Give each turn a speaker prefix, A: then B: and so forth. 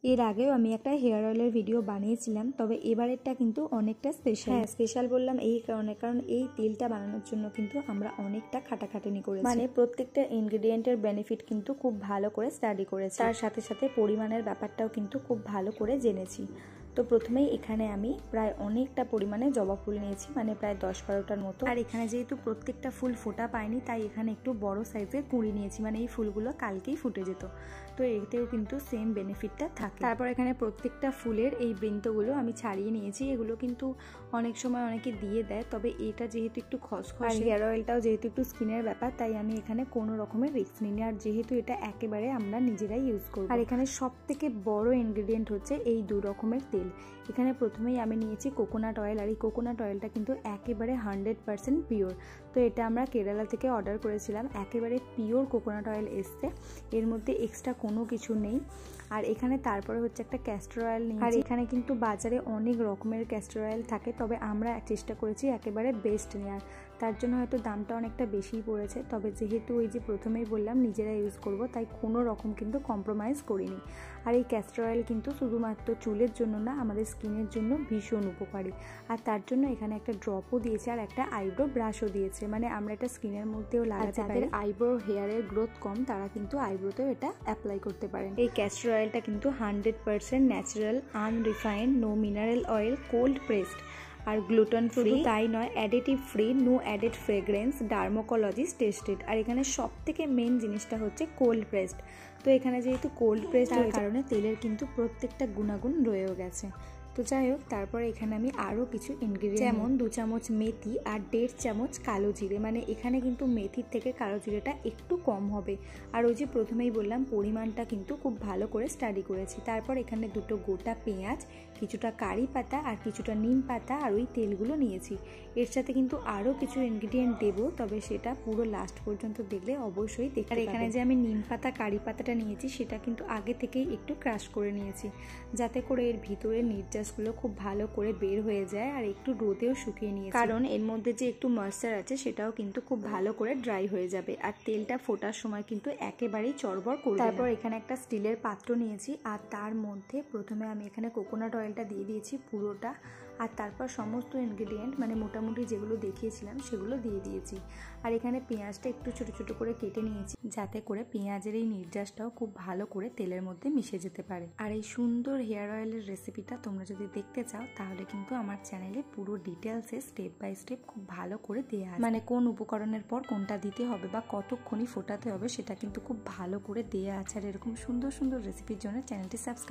A: এর আগেও আমি একটা হেয়ার অয়েলের ভিডিও বানিয়েছিলাম, তবে এবারেরটা কিন্তু অনেকটা স্পেশাল। হ্যাঁ, স্পেশাল বললাম এই কারণে, কারণ এই তেলটা বানানোর জন্য কিন্তু আমরা অনেকটা খাটাখাটনি করেছি। মানে প্রত্যেকটা ইনগ্রেডিয়েন্টের বেনিফিট কিন্তু খুব ভালো করে স্টাডি করেছি, তার সাথে সাথে পরিমাণের ব্যাপারটাও কিন্তু খুব ভালো করে জেনেছি। তো প্রথমেই এখানে আমি প্রায় অনেকটা পরিমাণে জবা ফুল নিয়েছি, মানে প্রায় 10-12টার মতো। আর এখানে যেহেতু প্রত্যেকটা ফুল ফোটা পায়নি, তাই এখানে একটু বড় সাইজের কুঁড়ি নিয়েছি, মানে এই ফুলগুলো কালকেই ফুটে যেত। তো এতেও কিন্তু সেম বেনিফিটটা থাকে। তারপর এখানে প্রত্যেকটা ফুলের এই বৃন্তগুলো আমি ছাড়িয়ে নিয়েছি। এগুলো কিন্তু অনেক সময় অনেকে দিয়ে দেয়, তবে এটা যেহেতু একটু খসখসে আর হেয়ার অয়েলটাও যেহেতু একটু স্কিনের ব্যাপার, তাই আমি এখানে কোনো রকমের রিস্ক নিইনি। আর যেহেতু এটা একেবারে আমরা নিজেরাই ইউজ করব। আর এখানে সব থেকে বড় ইনগ্রেডিয়েন্ট হচ্ছে এই 2 রকমের তেল। এখানে প্রথমেই আমি নিয়েছি কোকোনাট অয়েল, আর এই কোকোনাট অয়েলটা কিন্তু একেবারে 100% পিওর। তো এটা আমরা কেরালা থেকে অর্ডার করেছিলাম, একেবারে পিওর কোকোনাট অয়েল এসছে, এর মধ্যে এক্সট্রা কোনো কিছু নেই। আর এখানে তারপরে হচ্ছে একটা ক্যাস্টর অয়েল নিয়েছি। আর এখানে কিন্তু বাজারে অনেক রকমের ক্যাস্টর অয়েল থাকে, তবে আমরা চেষ্টা করেছি একেবারে বেস্ট নেওয়ার। তার জন্য হয়তো দামটা অনেকটা বেশিই পড়েছে, তবে যেহেতু ওই যে প্রথমেই বললাম নিজেরা ইউজ করব, তাই কোনো রকম কিন্তু কম্প্রোমাইজ করিনি। আর এই ক্যাস্টর অয়েল কিন্তু শুধুমাত্র চুলের জন্য না, আমাদের স্কিনের জন্য ভীষণ উপকারী। আর তার জন্য এখানে একটা ড্রপও দিয়েছে আর একটা আইব্রো ব্রাশও দিয়েছে, মানে আমরা এটা স্কিনের মধ্যেও লাগাতে পারি। আইব্রো হেয়ারের গ্রোথ কম, তারা কিন্তু আইব্রোতেও এটা অ্যাপ্লাই করতে পারেন। এই ক্যাস্টর অয়েলটা কিন্তু 100% natural, unrefined, no mineral oil, cold pressed আর গ্লুটেন ফ্রি। তাই নয়, additive free, no added fragrance, dermatologist tested. আর এখানে সব থেকে মেন জিনিসটা হচ্ছে কোল্ড প্রেসড। তো এখানে যেহেতু কোল্ড প্রেসড তার কারণে তেলের কিন্তু প্রত্যেকটা গুণাগুণ রয়েও গেছে। তো যাই হোক, তারপরে এখানে আমি আরও কিছু ইনগ্রিডিয়েন্ট, যেমন 2 চামচ মেথি আর 1.5 চামচ কালো জিরে, মানে এখানে কিন্তু মেথির থেকে কালো জিরেটা একটু কম হবে। আর ওই যে প্রথমেই বললাম পরিমাণটা কিন্তু খুব ভালো করে স্টাডি করেছি। তারপর এখানে 2টো গোটা পেঁয়াজ, কিছুটা কারি পাতা আর কিছুটা নিম পাতা আর ওই তেলগুলো নিয়েছি। এর সাথে কিন্তু আরও কিছু ইনগ্রিডিয়েন্ট দেবো, তবে সেটা পুরো লাস্ট পর্যন্ত দেখলে অবশ্যই দেখতে। আর এখানে যে আমি নিম পাতা কারি পাতাটা নিয়েছি, সেটা কিন্তু আগে থেকেই একটু ক্রাশ করে নিয়েছি, যাতে করে এর ভিতরে নির্যাসগুলো খুব ভালো করে বের হয়ে যায়। আর একটু রোদেও শুকিয়ে নিয়েছি, কারণ এর মধ্যে যে একটু ময়েশ্চার আছে সেটাও কিন্তু খুব ভালো করে ড্রাই হয়ে যাবে। আর তেলটা ফোটার সময় কিন্তু একেবারেই চড়বড় করবে। তারপর এখানে একটা স্টিলের পাত্র নিয়েছি, আর তার মধ্যে প্রথমে আমি এখানে কোকোনাট অয়েলটা দিয়ে দিয়েছি পুরোটা, আর তারপর সমস্ত ইনগ্রেডিয়েন্ট মানে মোটামুটি যেগুলো দেখিয়েছিলাম সেগুলো দিয়ে দিয়েছি। আর এখানে পেঁয়াজটা একটু ছোট ছোট করে কেটে নিয়েছি, যাতে করে পেঁয়াজের এই নির্যাসটাও খুব ভালো করে তেলের মধ্যে মিশে যেতে পারে। আর এই সুন্দর হেয়ার অয়েলের রেসিপিটা তোমরা যদি দেখতে চাও, তাহলে কিন্তু আমার চ্যানেলে পুরো ডিটেলসে স্টেপ বাই স্টেপ খুব ভালো করে দেওয়া আছে, মানে কোন উপকরণের পর কোনটা দিতে হবে বা কতক্ষণই ফোটাতে হবে সেটা কিন্তু খুব ভালো করে দেওয়া আছে। আর এরকম সুন্দর সুন্দর রেসিপির জন্য চ্যানেলটি সাবস্ক্রাইব